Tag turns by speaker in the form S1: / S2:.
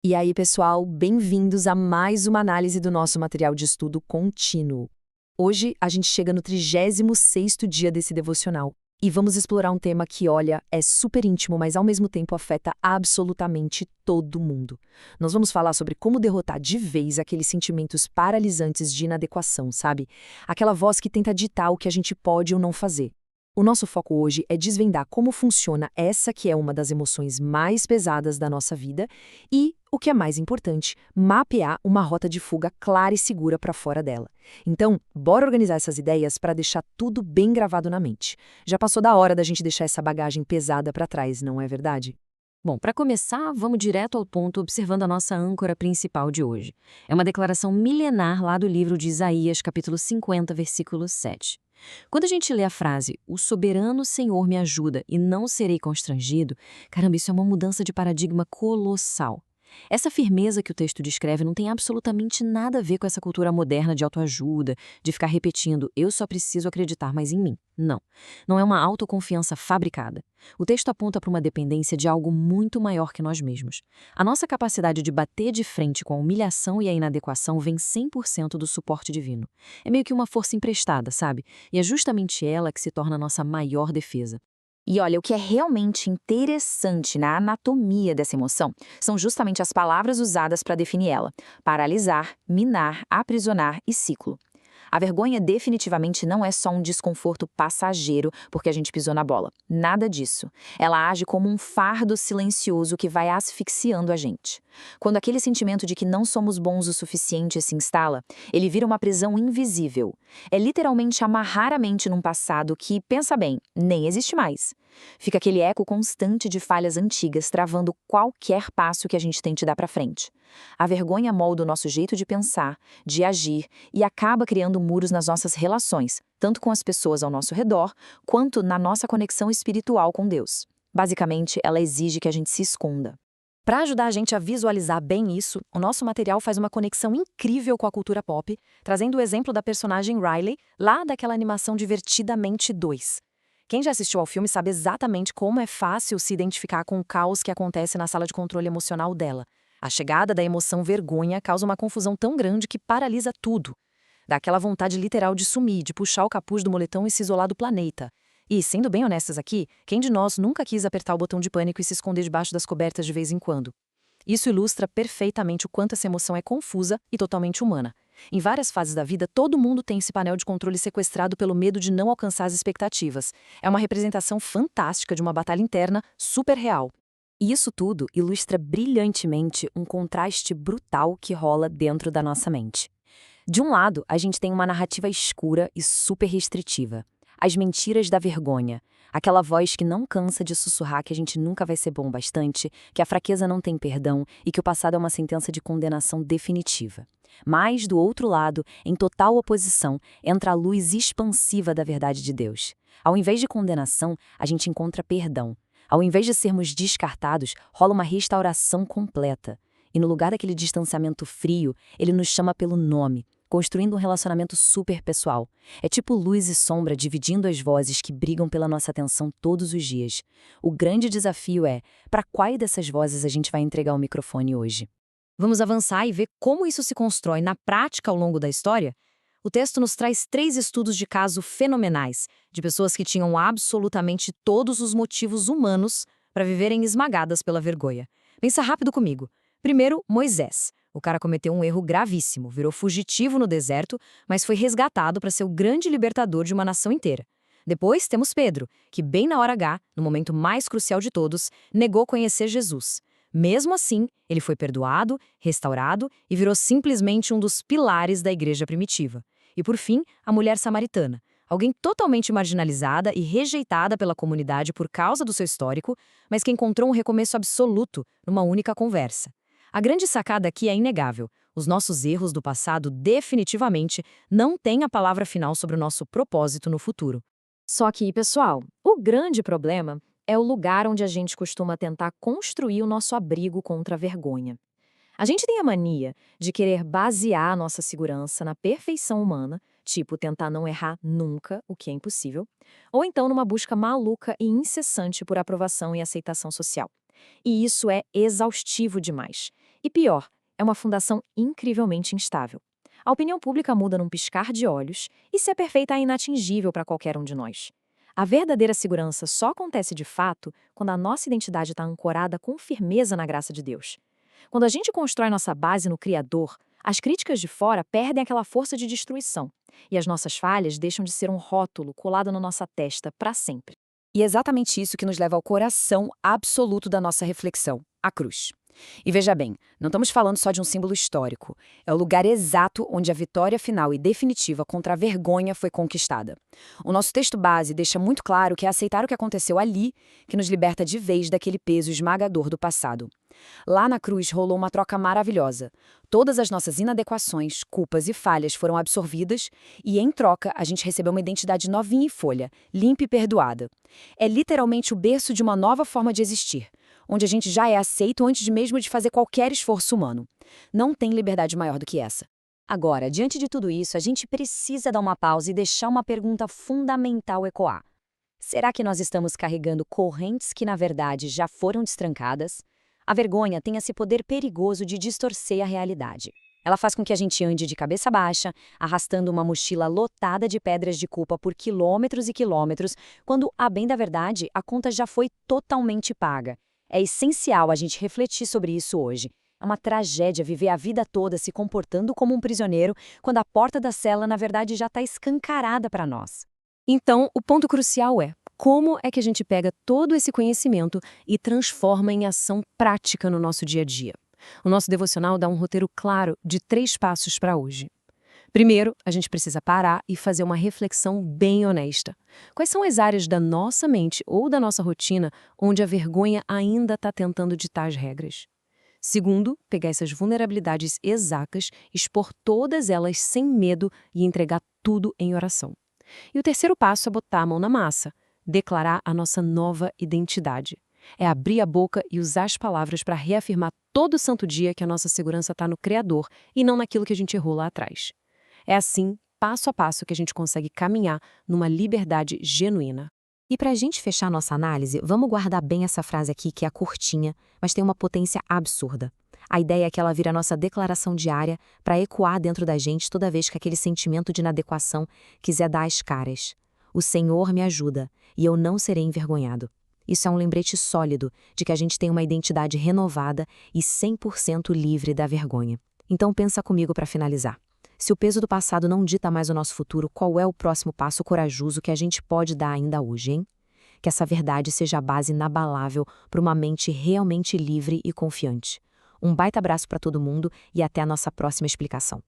S1: E aí, pessoal, bem-vindos a mais uma análise do nosso material de estudo contínuo. Hoje, a gente chega no 36º dia desse devocional e vamos explorar um tema que, olha, é super íntimo, mas ao mesmo tempo afeta absolutamente todo mundo. Nós vamos falar sobre como derrotar de vez aqueles sentimentos paralisantes de inadequação, sabe? Aquela voz que tenta ditar o que a gente pode ou não fazer. O nosso foco hoje é desvendar como funciona essa que é uma das emoções mais pesadas da nossa vida e, o que é mais importante, mapear uma rota de fuga clara e segura para fora dela. Então, bora organizar essas ideias para deixar tudo bem gravado na mente. Já passou da hora da gente deixar essa bagagem pesada para trás, não é verdade?
S2: Bom, para começar, vamos direto ao ponto observando a nossa âncora principal de hoje. É uma declaração milenar lá do livro de Isaías, capítulo 50, versículo 7. Quando a gente lê a frase, o soberano Senhor me ajuda e não serei constrangido, caramba, isso é uma mudança de paradigma colossal. Essa firmeza que o texto descreve não tem absolutamente nada a ver com essa cultura moderna de autoajuda, de ficar repetindo, eu só preciso acreditar mais em mim. Não. Não é uma autoconfiança fabricada. O texto aponta para uma dependência de algo muito maior que nós mesmos. A nossa capacidade de bater de frente com a humilhação e a inadequação vem 100% do suporte divino. É meio que uma força emprestada, sabe? E é justamente ela que se torna a nossa maior defesa.
S3: E olha, o que é realmente interessante na anatomia dessa emoção são justamente as palavras usadas para definir ela: paralisar, minar, aprisionar e ciclo. A vergonha definitivamente não é só um desconforto passageiro porque a gente pisou na bola. Nada disso. Ela age como um fardo silencioso que vai asfixiando a gente. Quando aquele sentimento de que não somos bons o suficiente se instala, ele vira uma prisão invisível. É literalmente amarrar a mente num passado que, pensa bem, nem existe mais. Fica aquele eco constante de falhas antigas travando qualquer passo que a gente tente dar para frente. A vergonha molda o nosso jeito de pensar, de agir e acaba criando muros nas nossas relações, tanto com as pessoas ao nosso redor, quanto na nossa conexão espiritual com Deus. Basicamente, ela exige que a gente se esconda.
S1: Para ajudar a gente a visualizar bem isso, o nosso material faz uma conexão incrível com a cultura pop, trazendo o exemplo da personagem Riley, lá daquela animação Divertidamente 2. Quem já assistiu ao filme sabe exatamente como é fácil se identificar com o caos que acontece na sala de controle emocional dela. A chegada da emoção vergonha causa uma confusão tão grande que paralisa tudo. Dá aquela vontade literal de sumir, de puxar o capuz do moletom e se isolar do planeta. E, sendo bem honestas aqui, quem de nós nunca quis apertar o botão de pânico e se esconder debaixo das cobertas de vez em quando? Isso ilustra perfeitamente o quanto essa emoção é confusa e totalmente humana. Em várias fases da vida, todo mundo tem esse painel de controle sequestrado pelo medo de não alcançar as expectativas. É uma representação fantástica de uma batalha interna super real. E isso tudo ilustra brilhantemente um contraste brutal que rola dentro da nossa mente. De um lado, a gente tem uma narrativa escura e super restritiva. As mentiras da vergonha. Aquela voz que não cansa de sussurrar que a gente nunca vai ser bom o bastante, que a fraqueza não tem perdão e que o passado é uma sentença de condenação definitiva. Mas, do outro lado, em total oposição, entra a luz expansiva da verdade de Deus. Ao invés de condenação, a gente encontra perdão. Ao invés de sermos descartados, rola uma restauração completa. E no lugar daquele distanciamento frio, ele nos chama pelo nome, construindo um relacionamento super pessoal. É tipo luz e sombra dividindo as vozes que brigam pela nossa atenção todos os dias. O grande desafio é, para qual dessas vozes a gente vai entregar o microfone hoje? Vamos avançar e ver como isso se constrói na prática ao longo da história? O texto nos traz 3 estudos de caso fenomenais, de pessoas que tinham absolutamente todos os motivos humanos para viverem esmagadas pela vergonha. Pensa rápido comigo. Primeiro, Moisés. O cara cometeu um erro gravíssimo, virou fugitivo no deserto, mas foi resgatado para ser o grande libertador de uma nação inteira. Depois temos Pedro, que bem na hora H, no momento mais crucial de todos, negou conhecer Jesus. Mesmo assim, ele foi perdoado, restaurado e virou simplesmente um dos pilares da igreja primitiva. E por fim, a mulher samaritana, alguém totalmente marginalizada e rejeitada pela comunidade por causa do seu histórico, mas que encontrou um recomeço absoluto numa única conversa. A grande sacada aqui é inegável. Os nossos erros do passado definitivamente não têm a palavra final sobre o nosso propósito no futuro. Só que, pessoal, o grande problema é o lugar onde a gente costuma tentar construir o nosso abrigo contra a vergonha. A gente tem a mania de querer basear a nossa segurança na perfeição humana, tipo tentar não errar nunca, o que é impossível, ou então numa busca maluca e incessante por aprovação e aceitação social. E isso é exaustivo demais. E pior, é uma fundação incrivelmente instável. A opinião pública muda num piscar de olhos e ser perfeita é inatingível para qualquer um de nós. A verdadeira segurança só acontece de fato quando a nossa identidade está ancorada com firmeza na graça de Deus. Quando a gente constrói nossa base no Criador, as críticas de fora perdem aquela força de destruição, e as nossas falhas deixam de ser um rótulo colado na nossa testa para sempre.
S3: E é exatamente isso que nos leva ao coração absoluto da nossa reflexão, a cruz. E veja bem, não estamos falando só de um símbolo histórico. É o lugar exato onde a vitória final e definitiva contra a vergonha foi conquistada. O nosso texto base deixa muito claro que é aceitar o que aconteceu ali que nos liberta de vez daquele peso esmagador do passado. Lá na cruz rolou uma troca maravilhosa. Todas as nossas inadequações, culpas e falhas foram absorvidas e, em troca, a gente recebeu uma identidade novinha e folha, limpa e perdoada. É literalmente o berço de uma nova forma de existir, onde a gente já é aceito antes mesmo de fazer qualquer esforço humano. Não tem liberdade maior do que essa.
S2: Agora, diante de tudo isso, a gente precisa dar uma pausa e deixar uma pergunta fundamental ecoar. Será que nós estamos carregando correntes que, na verdade, já foram destrancadas? A vergonha tem esse poder perigoso de distorcer a realidade. Ela faz com que a gente ande de cabeça baixa, arrastando uma mochila lotada de pedras de culpa por quilômetros e quilômetros, quando, a bem da verdade, a conta já foi totalmente paga. É essencial a gente refletir sobre isso hoje. É uma tragédia viver a vida toda se comportando como um prisioneiro, quando a porta da cela, na verdade, já está escancarada para nós.
S1: Então, o ponto crucial é: como é que a gente pega todo esse conhecimento e transforma em ação prática no nosso dia a dia? O nosso devocional dá um roteiro claro de 3 passos para hoje. Primeiro, a gente precisa parar e fazer uma reflexão bem honesta. Quais são as áreas da nossa mente ou da nossa rotina onde a vergonha ainda está tentando ditar as regras? Segundo, pegar essas vulnerabilidades exatas, expor todas elas sem medo e entregar tudo em oração. E o terceiro passo é botar a mão na massa, declarar a nossa nova identidade. É abrir a boca e usar as palavras para reafirmar todo santo dia que a nossa segurança está no Criador e não naquilo que a gente errou lá atrás. É assim, passo a passo, que a gente consegue caminhar numa liberdade genuína.
S3: E para a gente fechar nossa análise, vamos guardar bem essa frase aqui, que é curtinha, mas tem uma potência absurda. A ideia é que ela vira a nossa declaração diária para ecoar dentro da gente toda vez que aquele sentimento de inadequação quiser dar as caras. O Senhor me ajuda e eu não serei envergonhado. Isso é um lembrete sólido de que a gente tem uma identidade renovada e 100% livre da vergonha. Então pensa comigo para finalizar. Se o peso do passado não dita mais o nosso futuro, qual é o próximo passo corajoso que a gente pode dar ainda hoje, hein? Que essa verdade seja a base inabalável para uma mente realmente livre e confiante. Um baita abraço para todo mundo e até a nossa próxima explicação.